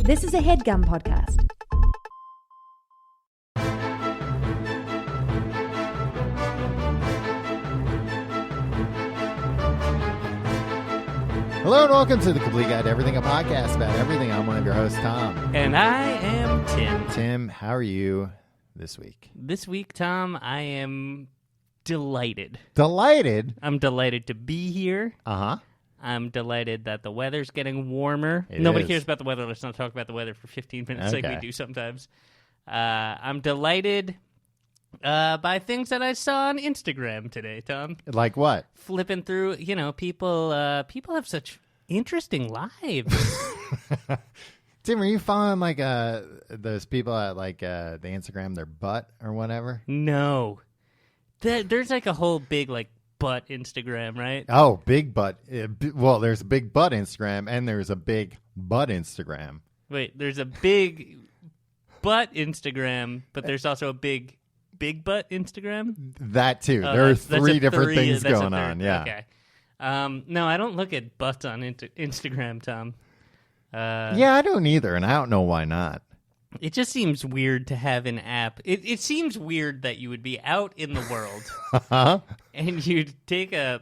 This is a HeadGum podcast. Hello and welcome to The Complete Guide to Everything, a podcast about everything. I'm one of your hosts, Tom. And I am Tim. Tim, how are you this week? This week, Tom, I am delighted. Delighted? I'm delighted to be here. Uh-huh. I'm delighted that the weather's getting warmer. It Nobody is. cares about the weather. Let's not talk about the weather for 15 minutes like Okay. we do sometimes. I'm delighted by things that I saw on Instagram today, Tom. Like what? Flipping through, people have such interesting lives. Tim, are you following like those people at like the Instagram their butt or whatever? No. There's like a whole big like butt Instagram, right? Oh, big butt. Well, there's a big butt Instagram and there's a big butt Instagram. Wait, there's a big butt Instagram, but there's also a big butt Instagram? That too. Oh, There are that's three a different three- things that's a going third. on. Yeah. Okay. No, I don't look at butts on Instagram, Tom. Yeah, I don't either, and I don't know why not. It just seems weird to have an app. It seems weird that you would be out in the world Huh? and you'd take a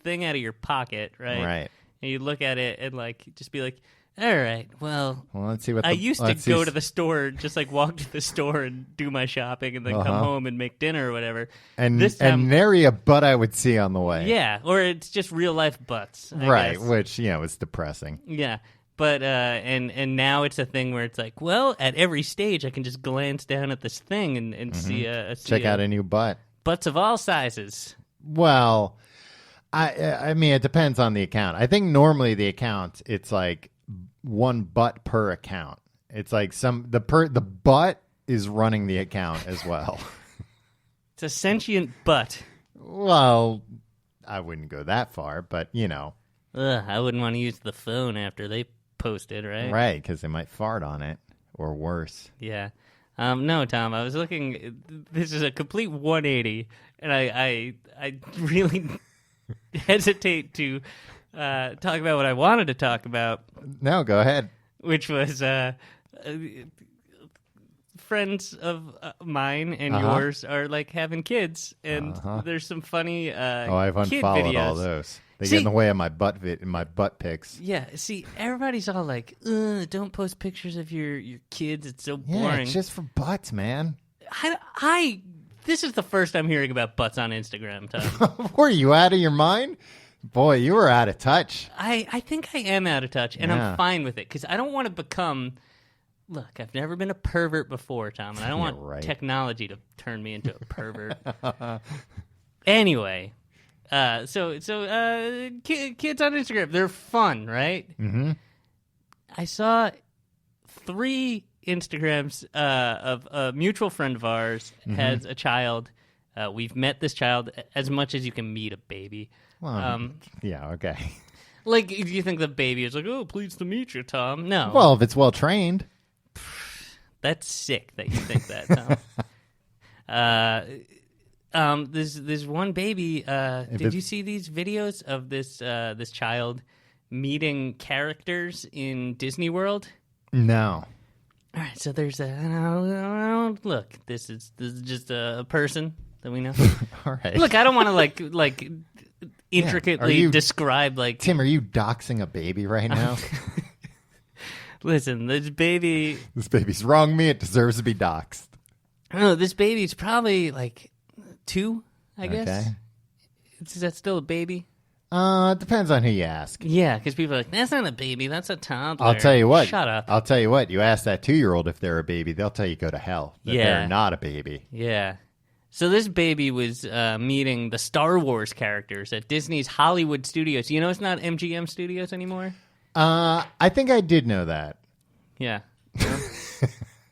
thing out of your pocket, right? Right. And you look at it and like just be like, all right, well, Let's see what I used to let's see go to the store, just like walk to the store and do my shopping and then come home and make dinner or whatever. and this time, and nary a butt I would see on the way. yeah, or it's just real life butts, I Right, guess. which is depressing. Yeah, but and now it's a thing where it's like, well, at every stage I can just glance down at this thing and see Check out a new butt. butts of all sizes. Well, I mean it depends on the account. I think normally the account it's like one butt per account. It's like the butt is running the account as well. It's a sentient butt. Well, I wouldn't go that far, but I wouldn't want to use the phone after they post it, right? right, because they might fart on it or worse. Yeah. No, Tom, I was looking. This is a complete 180, and I really hesitate to talk about what I wanted to talk about, No, go ahead. which was friends of mine and Uh-huh. yours are like having kids, and there's some funny I've kid unfollowed videos. all those. They See- get in the way of my butt my butt pics. Yeah, see, everybody's all like, don't post pictures of your kids. It's so Yeah, boring. it's just for butts, man. This is the first I'm hearing about butts on Instagram, Tom. Were you out of your mind? Boy, you were out of touch. I think I am out of touch, and Yeah. I'm fine with it, because I don't want to become... Look, I've never been a pervert before, Tom, and I don't Yeah, want right. technology to turn me into a pervert. Anyway, kids on Instagram, they're fun, right? Mm-hmm. I saw 3 Instagrams of a mutual friend of ours has a child. We've met this child as much as you can meet a baby. Well, yeah, okay. Like, if you think the baby is like, oh, pleased to meet you, Tom. No. Well, if it's well trained. That's sick that you think that, Tom. There's one baby. Did you see these videos of this child meeting characters in Disney World? No. All right, so there's look. This is just a person that we know. All right. Look, I don't want to like intricately you- describe like. Tim, are you doxing a baby right now? Listen, this baby. This baby's wronged me. It deserves to be doxed. I don't know. This baby's probably like 2, I guess. Okay. Is that still a baby? It depends on who you ask. Yeah, because people are like, that's not a baby, that's a toddler. I'll tell you what. Shut up. I'll tell you what. You ask that 2-year-old if they're a baby, they'll tell you go to hell. That Yeah. they're not a baby. Yeah. So this baby was meeting the Star Wars characters at Disney's Hollywood Studios. You know it's not MGM Studios anymore? I think I did know that. Yeah. Well,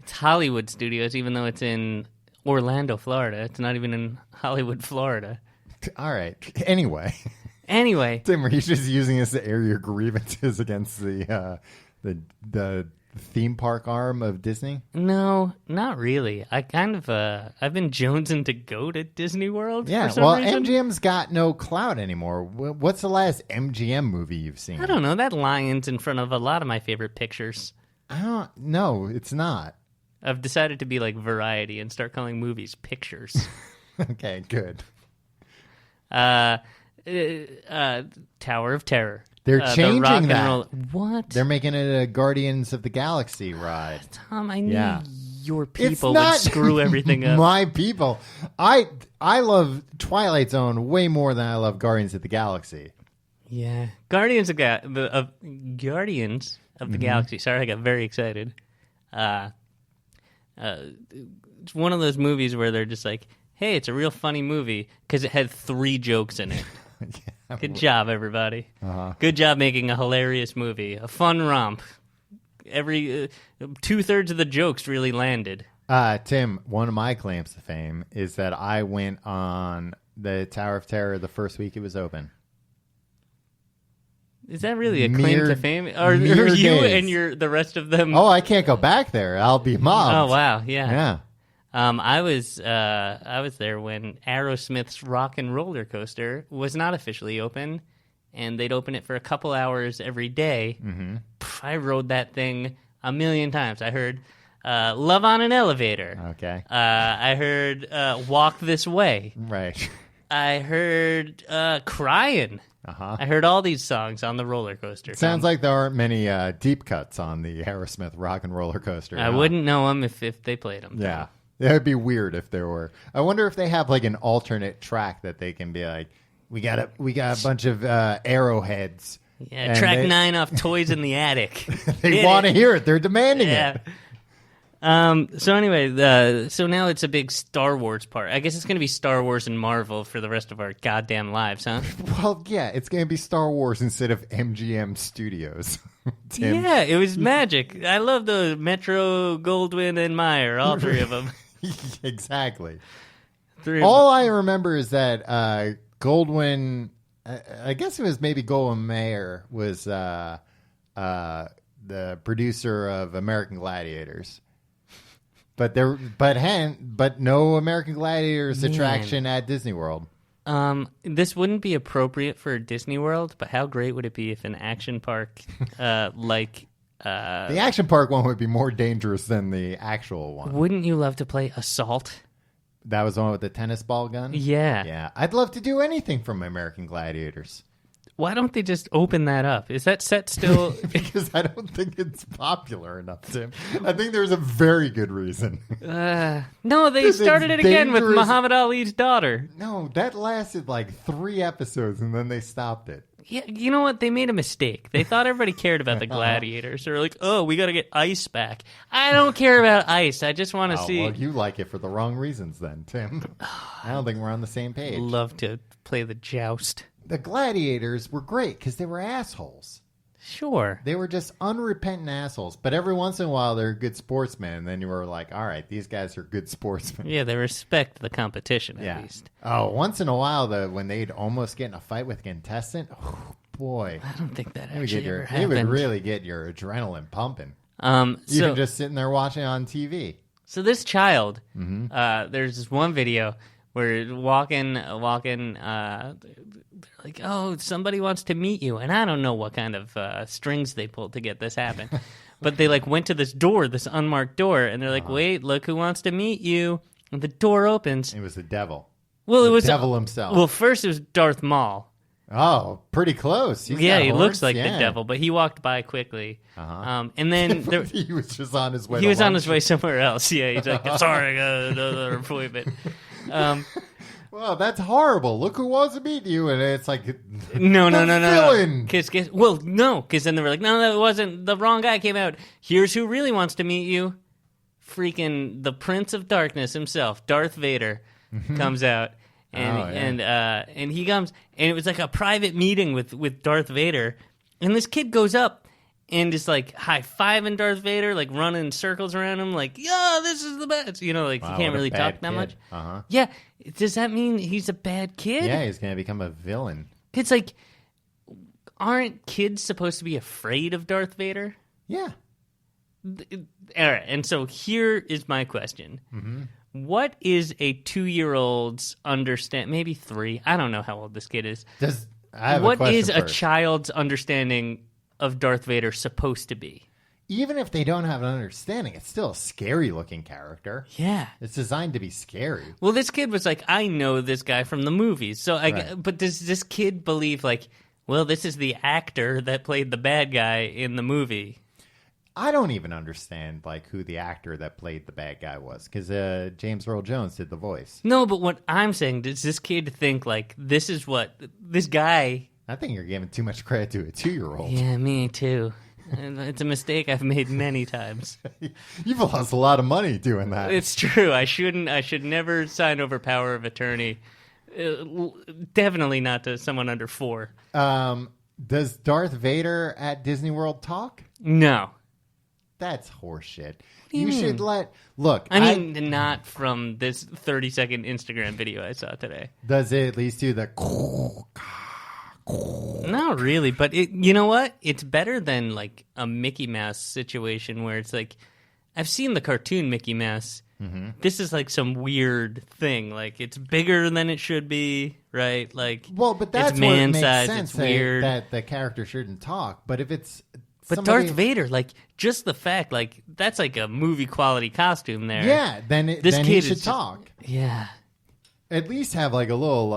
it's Hollywood Studios, even though it's in Orlando, Florida. It's not even in Hollywood, Florida. All right. Anyway. Anyway. Tim, are you just using this to air your grievances against the theme park arm of Disney? No, not really. I kind of I've been jonesing to go to Disney World. Yeah, for some well, reason. MGM's got no clout anymore. What's the last MGM movie you've seen? I don't know. That lion's in front of a lot of my favorite pictures. I don't. No, it's not. I've decided to be like Variety and start calling movies pictures. Okay, good. Tower of Terror. They're the changing rock and that. roll- What? They're making it a Guardians of the Galaxy ride. Tom, I knew Yeah. your It's people not would screw everything up. My people. I love Twilight Zone way more than I love Guardians of the Galaxy. Yeah, Guardians of the Galaxy. Sorry, I got very excited. It's one of those movies where they're just like, "Hey, it's a real funny movie because it had 3 jokes in it." Yeah. Good job, everybody. Good job making a hilarious movie, a fun romp. Every 2/3 of the jokes really landed. Tim, one of my claims to fame is that I went on the Tower of Terror the first week it was open. Is that really a claim to fame? Or mere you days. and the rest of them? Oh, I can't go back there. I'll be mobbed. Oh wow, yeah. Yeah. I was there when Aerosmith's Rock and Roller Coaster was not officially open, and they'd open it for a couple hours every day. Mm-hmm. I rode that thing a million times. I heard "Love on an Elevator." Okay. I heard "Walk This Way." Right. I heard "Crying." Uh-huh. I heard all these songs on the roller coaster. Sounds like there aren't many deep cuts on the Aerosmith Rock and Roller Coaster. I wouldn't know them if they played them. Yeah. It would be weird if there were. I wonder if they have like an alternate track that they can be like, we got a bunch of arrowheads. Yeah, and track 9 off Toys in the Attic. They want to hear it. They're demanding Yeah. it. So anyway, so now it's a big Star Wars part. I guess it's going to be Star Wars and Marvel for the rest of our goddamn lives, huh? Well, yeah, it's going to be Star Wars instead of MGM Studios. Tim. Yeah, it was magic. I love those Metro, Goldwyn, and Meyer, all 3 of them. Exactly. 3 of All them. I remember is that Goldwyn, I guess it was maybe Goldwyn Mayer, was the producer of American Gladiators. But no American Gladiators attraction at Disney World. This wouldn't be appropriate for Disney World, but how great would it be if an action park like... The action park one would be more dangerous than the actual one. Wouldn't you love to play Assault? That was the one with the tennis ball gun? Yeah. Yeah. I'd love to do anything from American Gladiators. Why don't they just open that up? Is that set still... Because I don't think it's popular enough, Tim. I think there's a very good reason. No, they This is started it again with dangerous. Muhammad Ali's daughter. No, that lasted like 3 episodes and then they stopped it. Yeah, you know what? They made a mistake. They thought everybody cared about the gladiators. They're like, oh, we got to get ice back. I don't care about ice. I just want to see... Well, you like it for the wrong reasons then, Tim. I don't think we're on the same page. Love to play the joust. The gladiators were great because they were assholes. Sure. They were just unrepentant assholes. But every once in a while, they're good sportsmen. And then you were like, all right, these guys are good sportsmen. Yeah, they respect the competition at least. Oh, once in a while, when they'd almost get in a fight with a contestant, oh, boy. I don't think that It would, actually ever happened. it would really get your adrenaline pumping. So, Even just sitting there watching it on TV. So this child, Mm-hmm. there's this one video where walking, like, oh, somebody wants to meet you, and I don't know what kind of strings they pulled to get this happen, but they like went to this door, this unmarked door, and they're like, wait, look who wants to meet you, and the door opens. It was the devil. Well, it was the devil himself. Well, first it was Darth Maul. Oh, pretty close. He's Yeah, got he horns. looks like Yeah. the devil, but he walked by quickly. And then there, he was just on his way. he to was on lunch. his way somewhere else. Yeah, he's like, sorry, I got another appointment. Well, that's horrible. Look who wants to meet you, and it's like No. villain. Because then they were like, no, that wasn't the wrong guy came out. Here's who really wants to meet you. Freaking the Prince of Darkness himself, Darth Vader, comes out. And he comes, and it was like a private meeting with Darth Vader. And this kid goes up and is like high-fiving Darth Vader, like running circles around him, like, yeah, this is the best. You know, like, Wow, he can't what a really bad talk that kid. much. Uh-huh. Yeah. Does that mean he's a bad kid? Yeah, he's going to become a villain. It's like, aren't kids supposed to be afraid of Darth Vader? Yeah. All right, and so here is my question. Mm-hmm. What is a 2-year-old's maybe 3, I don't know how old this kid is. What is a child's understanding of Darth Vader supposed to be? Even if they don't have an understanding, it's still a scary-looking character. Yeah. It's designed to be scary. Well, this kid was like, I know this guy from the movies. So, Right. But does this kid believe, like, well, this is the actor that played the bad guy in the movie? I don't even understand like who the actor that played the bad guy was, because James Earl Jones did the voice. No, but what I'm saying, does this kid think, like, this is what this guy... I think you're giving too much credit to a 2-year-old. Yeah, me too. And it's a mistake I've made many times. You've lost a lot of money doing that. It's true. I should never sign over power of attorney. Definitely not to someone under 4. Does Darth Vader at Disney World talk? No. That's horseshit. You mean? Should look. I mean, not from this 30-second Instagram video I saw today. Does it at least do the? Not really, but you know what? It's better than like a Mickey Mouse situation where it's like, I've seen the cartoon Mickey Mouse. Mm-hmm. This is like some weird thing. Like it's bigger than it should be, right? Like, well, but that's it's what man makes size. sense. It's weird that the character shouldn't talk. But if it's Darth Vader, like just the fact, like that's like a movie quality costume there. Yeah, then he should talk. Yeah. At least have like a little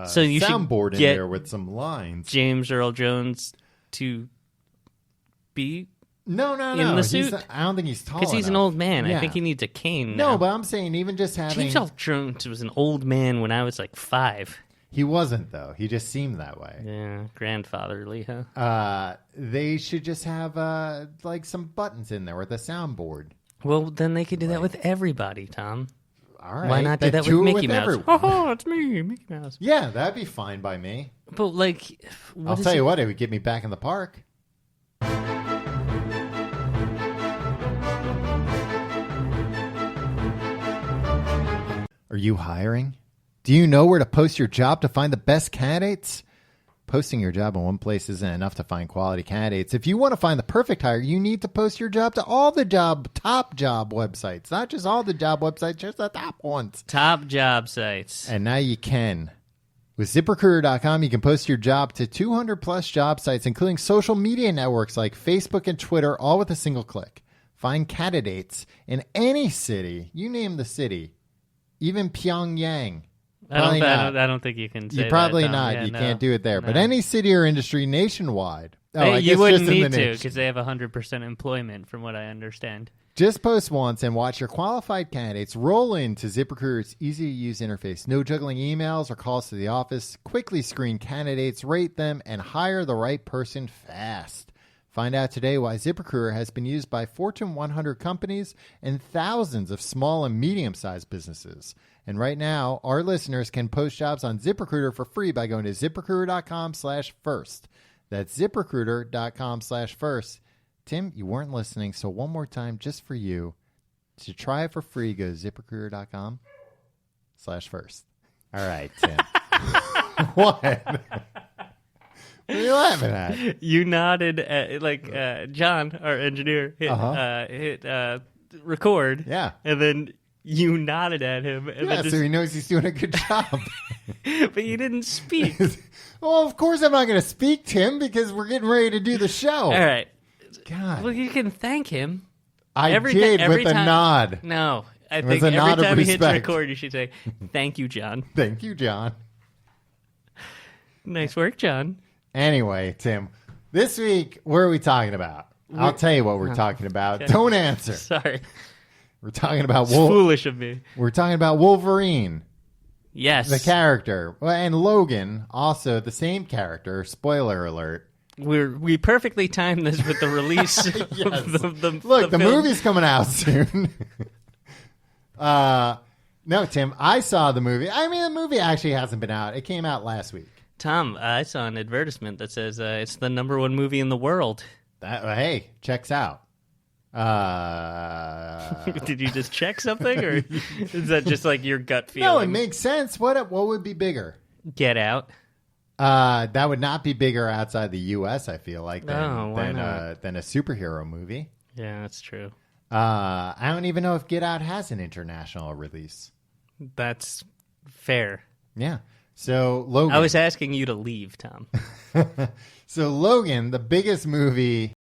so you soundboard in there with some lines. James Earl Jones to be no in the suit. I don't think he's tall because he's an old man. Yeah. I think he needs a cane. No, now. but I'm saying even just having James Earl Jones was an old man when I was like 5. He wasn't though. He just seemed that way. Yeah, grandfatherly, huh? They should just have like some buttons in there with a soundboard. Well, then they could do that with everybody, Tom. All right. Why not do that with Mickey Mouse? Everyone. Oh, it's me, Mickey Mouse. Yeah, that'd be fine by me. But like, I'll tell you what, it would get me back in the park. Are you hiring? Do you know where to post your job to find the best candidates? Posting your job in one place isn't enough to find quality candidates. If you want to find the perfect hire, you need to post your job to all the top job websites. Not just all the job websites, just the top ones. Top job sites. And now you can. With ZipRecruiter.com, you can post your job to 200 plus job sites, including social media networks like Facebook and Twitter, all with a single click. Find candidates in any city. You name the city. Even Pyongyang. I don't think you can say probably that, not. Yeah, you no, can't do it there. no. But any city or industry nationwide. You wouldn't need to because they have 100% employment from what I understand. Just post once and watch your qualified candidates roll into ZipRecruiter's easy-to-use interface. No juggling emails or calls to the office. Quickly screen candidates, rate them, and hire the right person fast. Find out today why ZipRecruiter has been used by Fortune 100 companies and thousands of small and medium-sized businesses. And right now, our listeners can post jobs on ZipRecruiter for free by going to ZipRecruiter.com/first. That's ZipRecruiter.com/first. Tim, you weren't listening, so one more time, just for you. To try it for free, go to ZipRecruiter.com/first. All right, Tim. What? What are you laughing at? You nodded John, our engineer, hit record. Yeah. And then you nodded at him. And so he knows he's doing a good job. But you didn't speak. Well, of course I'm not going to speak, Tim, because we're getting ready to do the show. All right. God. Well, you can thank him. I did with a nod. No. I think every time he hits record, you should say, thank you, John. Thank you, John. Nice work, John. Anyway, Tim, this week, what are we talking about? I'll tell you what we're talking about. Okay. Don't answer. Sorry. We're talking about foolish of me. We're talking about Wolverine. Yes. The character. And Logan, also the same character. Spoiler alert. We perfectly timed this with the release of the Look, the film. movie's coming out soon. No, Tim, I saw the movie. I mean, the movie actually hasn't been out. It came out last week. Tom, I saw an advertisement that says it's the #1 movie in the world. Hey, checks out. Did you just check something, or is that just like your gut feeling? No, it makes sense. What would be bigger? Get Out. That would not be bigger outside the U.S., I feel like, than a a superhero movie. Yeah, that's true. I don't even know if Get Out has an international release. That's fair. Yeah. So Logan. I was asking you to leave, Tom. So Logan, the biggest movie